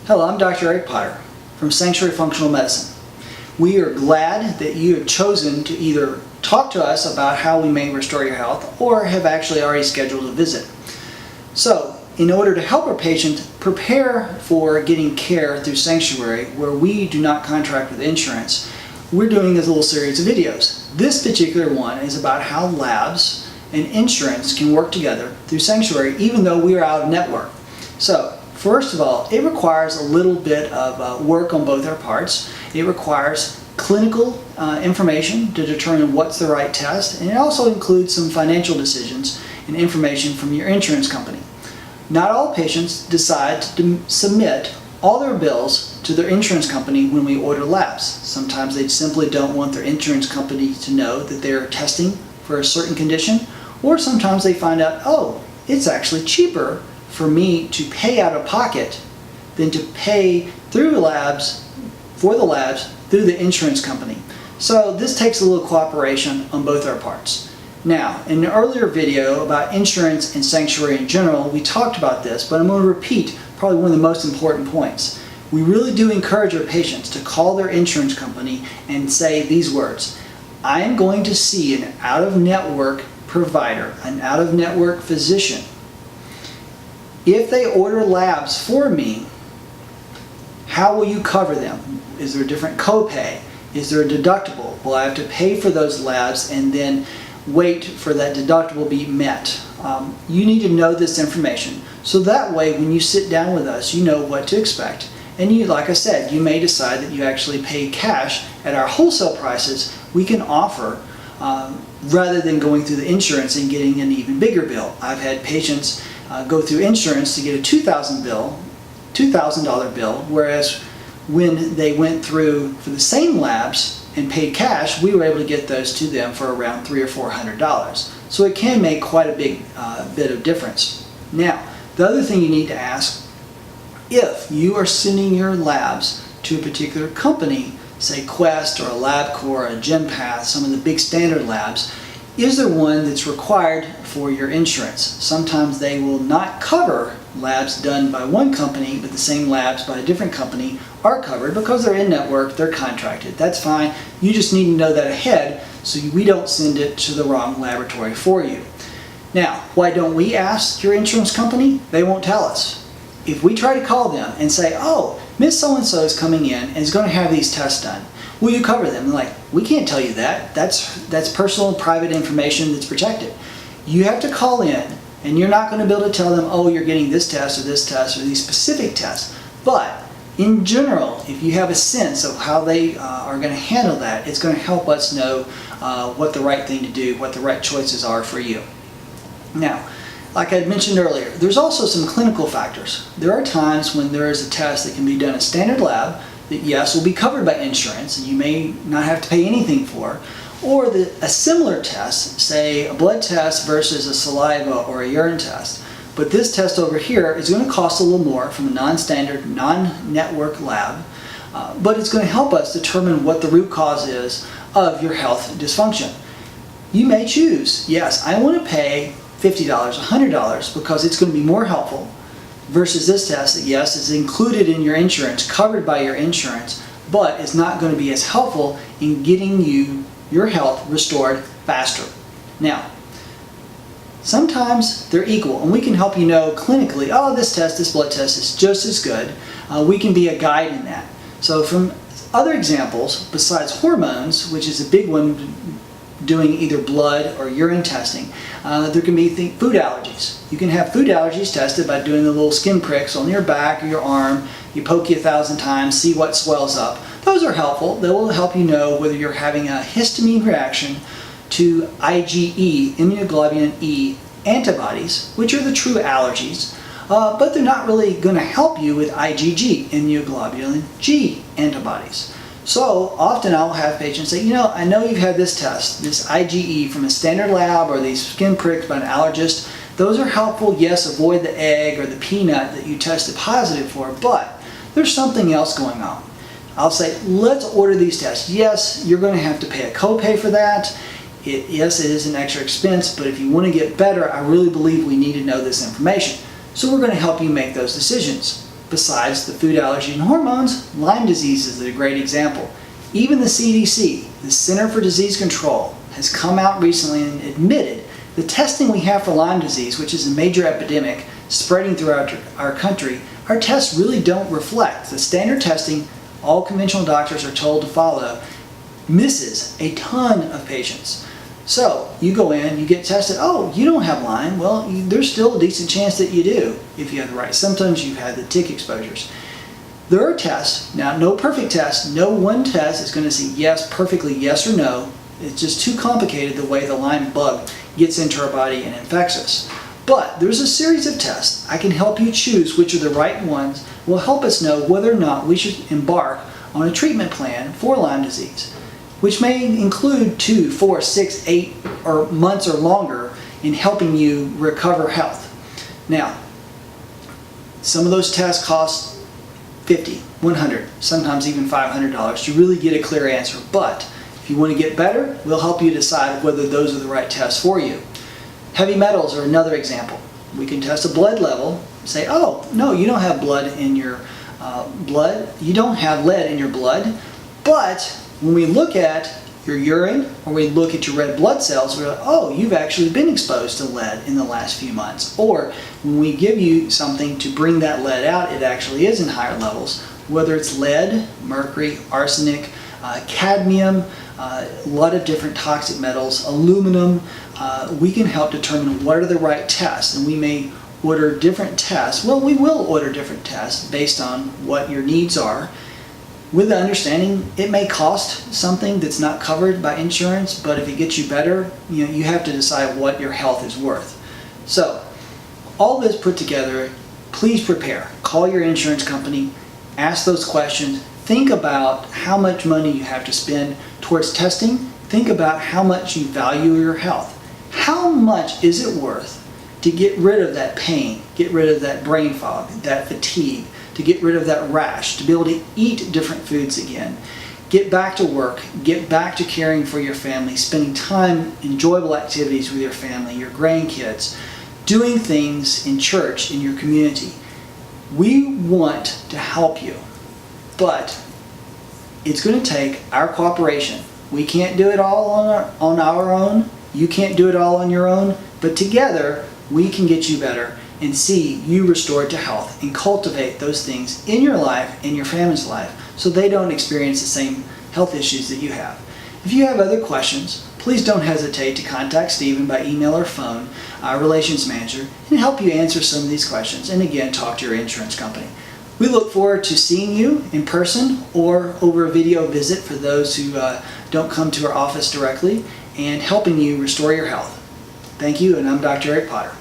Hello, I'm Dr. Eric Potter from Sanctuary Functional Medicine. We are glad that you have chosen to either talk to us about how we may restore your health or have actually already scheduled a visit. So, in order to help our patient prepare for getting care through Sanctuary, where we do not contract with insurance, we're doing this little series of videos. This particular one is about how labs and insurance can work together through Sanctuary even though we are out of network. So, first of all, it requires a little bit of work on both our parts. It requires clinical information to determine what's the right test, and it also includes some financial decisions and information from your insurance company. Not all patients decide to submit all their bills to their insurance company when we order labs. Sometimes they simply don't want their insurance company to know that they're testing for a certain condition, or sometimes they find out, oh, it's actually cheaper for me to pay out of pocket than to pay through labs, for the labs, through the insurance company. So this takes a little cooperation on both our parts. Now, in an earlier video about insurance and Sanctuary in general, we talked about this, but I'm going to repeat probably one of the most important points. We really do encourage our patients to call their insurance company and say these words: I am going to see an out-of-network provider, an out-of-network physician. If they order labs for me, how will you cover them? Is there a different copay? Is there a deductible? Will I have to pay for those labs and then wait for that deductible be met? You need to know this information, so that way when you sit down with us, you know what to expect. And you, like I said, you may decide that you actually pay cash at our wholesale prices we can offer, rather than going through the insurance and getting an even bigger bill. I've had patients go through insurance to get a $2,000 bill, whereas when they went through for the same labs and paid cash, we were able to get those to them for around $300 or $400. So it can make quite a big bit of difference. Now, the other thing you need to ask, if you are sending your labs to a particular company, say Quest or a LabCorp or a GenPath, some of the big standard labs, is there one that's required for your insurance? Sometimes they will not cover labs done by one company, but the same labs by a different company are covered because they're in network, they're contracted. That's fine. You just need to know that ahead so we don't send it to the wrong laboratory for you. Now, why don't we ask your insurance company? They won't tell us. If we try to call them and say, oh, Miss So-and-so is coming in and is going to have these tests done, will you cover them? They're like, we can't tell you that. That's personal, private information that's protected. You have to call in, and you're not going to be able to tell them, oh, you're getting this test or these specific tests. But in general, if you have a sense of how they are going to handle that, it's going to help us know what the right thing to do, what the right choices are for you. Now, like I mentioned earlier, there's also some clinical factors. There are times when there is a test that can be done at a standard lab that, yes, will be covered by insurance and you may not have to pay anything for, or a similar test, say a blood test versus a saliva or a urine test. But this test over here is going to cost a little more from a non-standard, non-network lab, but it's going to help us determine what the root cause is of your health dysfunction. You may choose, yes, I want to pay $50, $100 because it's going to be more helpful versus this test that, yes, is included in your insurance, covered by your insurance, but is not going to be as helpful in getting your health restored faster. Now, sometimes they're equal, and we can help you know clinically, oh, this blood test is just as good. We can be a guide in that. So from other examples, besides hormones, which is a big one, doing either blood or urine testing, there can be food allergies. You can have food allergies tested by doing the little skin pricks on your back or your arm. You poke you 1,000 times, see what swells up. Those are helpful. They will help you know whether you're having a histamine reaction to IgE, immunoglobulin E antibodies, which are the true allergies, but they're not really going to help you with IgG, immunoglobulin G antibodies. So often I'll have patients say, I know you've had this test, this IgE from a standard lab or these skin pricks by an allergist. Those are helpful. Yes, avoid the egg or the peanut that you tested positive for, but there's something else going on. I'll say, let's order these tests. Yes, you're going to have to pay a copay for that. Yes, it is an extra expense, but if you want to get better, I really believe we need to know this information. So we're going to help you make those decisions. Besides the food allergy and hormones, Lyme disease is a great example. Even the CDC, the Center for Disease Control, has come out recently and admitted the testing we have for Lyme disease, which is a major epidemic spreading throughout our country, our tests really don't reflect. The standard testing all conventional doctors are told to follow misses a ton of patients. So you go in, you get tested, oh, you don't have Lyme. Well, there's still a decent chance that you do if you have the right symptoms, you've had the tick exposures. There are tests. Now, no perfect test. No one test is going to say yes, perfectly yes or no. It's just too complicated the way the Lyme bug gets into our body and infects us. But there's a series of tests. I can help you choose which are the right ones, will help us know whether or not we should embark on a treatment plan for Lyme disease, which may include 2, 4, 6, 8 or months or longer in helping you recover health. Now, some of those tests cost $50, $100, sometimes even $500 to really get a clear answer. But if you want to get better, we'll help you decide whether those are the right tests for you. Heavy metals are another example. We can test a blood level, say, oh, no, you don't have blood in your blood, you don't have lead in your blood, but when we look at your urine or we look at your red blood cells, we're like, oh, you've actually been exposed to lead in the last few months. Or when we give you something to bring that lead out, it actually is in higher levels, whether it's lead, mercury, arsenic, cadmium, a lot of different toxic metals, aluminum. We can help determine what are the right tests, and we may order different tests. Well, we will order different tests based on what your needs are, with the understanding it may cost something that's not covered by insurance, but if it gets you better, you have to decide what your health is worth. So, all this put together, please prepare. Call your insurance company, ask those questions, think about how much money you have to spend towards testing, think about how much you value your health. How much is it worth to get rid of that pain, get rid of that brain fog, that fatigue, to get rid of that rash, to be able to eat different foods again, get back to work, get back to caring for your family, spending time, enjoyable activities with your family, your grandkids, doing things in church, in your community. We want to help you, but it's going to take our cooperation. We can't do it all on our own. You can't do it all on your own, but together we can get you better and see you restored to health and cultivate those things in your life, in your family's life, so they don't experience the same health issues that you have. If you have other questions, please don't hesitate to contact Stephen by email or phone, our relations manager, and help you answer some of these questions, and again, talk to your insurance company. We look forward to seeing you in person or over a video visit for those who don't come to our office directly, and helping you restore your health. Thank you, and I'm Dr. Eric Potter.